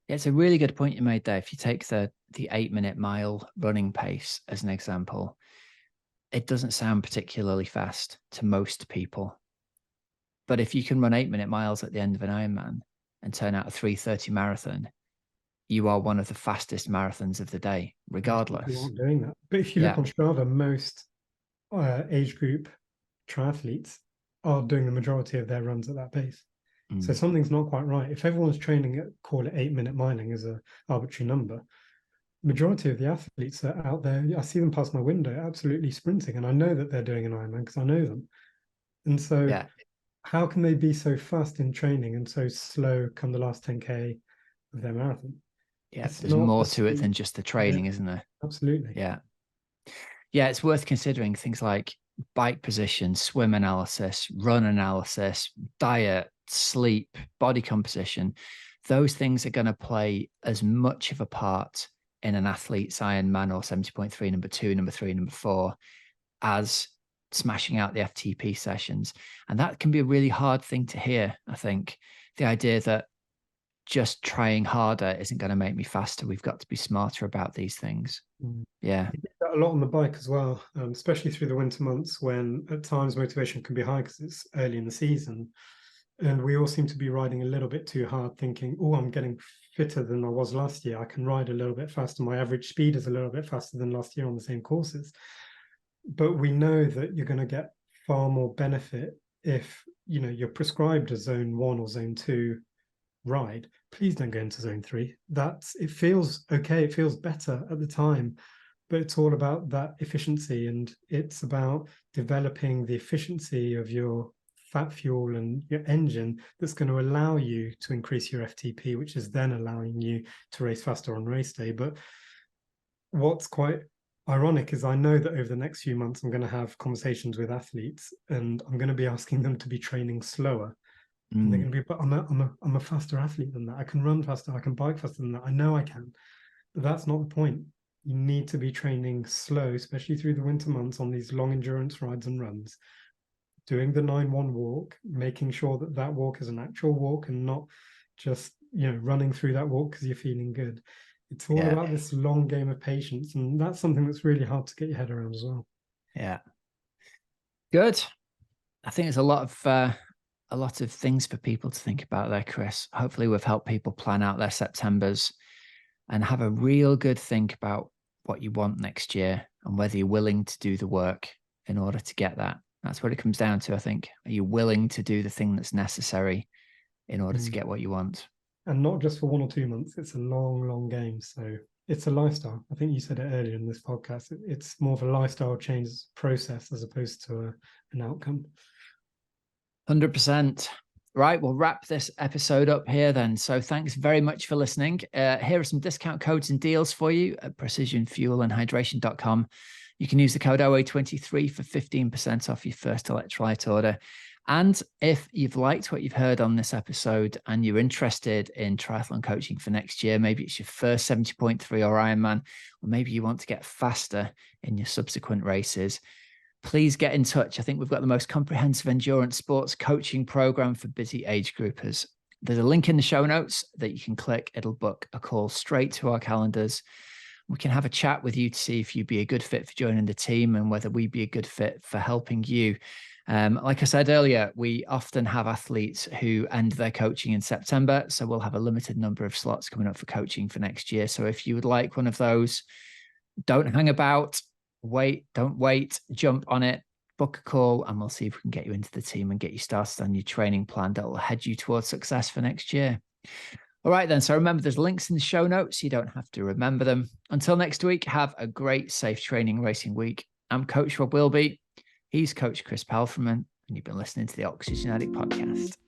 Yeah, it's a really good point you made there. If you take the 8-minute mile running pace as an example, it doesn't sound particularly fast to most people. But if you can run 8-minute miles at the end of an Ironman and turn out a 3:30 marathon, you are one of the fastest marathons of the day, regardless. People aren't doing that. But if you look on Strava, most age group triathletes are doing the majority of their runs at that pace. So something's not quite right. If everyone's training at, call it 8-minute miling as an arbitrary number, majority of the athletes are out there, I see them pass my window absolutely sprinting, and I know that they're doing an Ironman because I know them. And so how can they be so fast in training and so slow come the last 10K of their marathon? Yeah, there's more to it than just the training, isn't there? Absolutely. Yeah, it's worth considering things like bike position, swim analysis, run analysis, diet, sleep, body composition. Those things are going to play as much of a part in an athlete's Ironman or 70.3, number 2, number 3, number 4, as smashing out the FTP sessions. And that can be a really hard thing to hear, I think. The idea that just trying harder isn't going to make me faster. We've got to be smarter about these things. Yeah. You get that a lot on the bike as well, especially through the winter months when at times motivation can be high because it's early in the season. And we all seem to be riding a little bit too hard, thinking, oh, I'm getting fitter than I was last year. I can ride a little bit faster. My average speed is a little bit faster than last year on the same courses. But we know that you're going to get far more benefit if, you know, you're prescribed a zone 1 or zone 2 ride. Please don't go into zone 3. It feels okay. It feels better at the time, but it's all about that efficiency, and it's about developing the efficiency of your fat fuel and your engine that's going to allow you to increase your FTP, which is then allowing you to race faster on race day. But what's quite ironic is I know that over the next few months I'm going to have conversations with athletes, and I'm going to be asking them to be training slower. And they're going to be, but I'm a faster athlete than that. I can run faster. I can bike faster than that. I know I can. But that's not the point. You need to be training slow, especially through the winter months on these long endurance rides and runs. Doing the 9-1 walk, making sure that that walk is an actual walk and not just, you know, running through that walk because you're feeling good. It's all about this long game of patience, and that's something that's really hard to get your head around as well. Yeah. Good. I think there's a lot of things for people to think about there, Chris. Hopefully we've helped people plan out their Septembers and have a real good think about what you want next year and whether you're willing to do the work in order to get that. That's what it comes down to, I think. Are you willing to do the thing that's necessary in order to get what you want? And not just for 1 or 2 months. It's a long, long game. So it's a lifestyle. I think you said it earlier in this podcast. It's more of a lifestyle change process as opposed to an outcome. 100%. Right, we'll wrap this episode up here then. So thanks very much for listening. Here are some discount codes and deals for you at precisionfuelandhydration.com. You can use the code OA23 for 15% off your first electrolyte order. And if you've liked what you've heard on this episode and you're interested in triathlon coaching for next year, maybe it's your first 70.3 or Ironman, or maybe you want to get faster in your subsequent races, please get in touch. I think we've got the most comprehensive endurance sports coaching program for busy age groupers. There's a link in the show notes that you can click. It'll book a call straight to our calendars. We can have a chat with you to see if you'd be a good fit for joining the team and whether we'd be a good fit for helping you. Like I said earlier, we often have athletes who end their coaching in September. So we'll have a limited number of slots coming up for coaching for next year. So if you would like one of those, don't hang about. Don't wait, jump on it, book a call, and we'll see if we can get you into the team and get you started on your training plan that will head you towards success for next year. All right, then. So remember, there's links in the show notes. You don't have to remember them. Until next week, have a great, safe training racing week. I'm Coach Rob Wilby. He's Coach Chris Palfreman, and you've been listening to the Oxygenetic Podcast.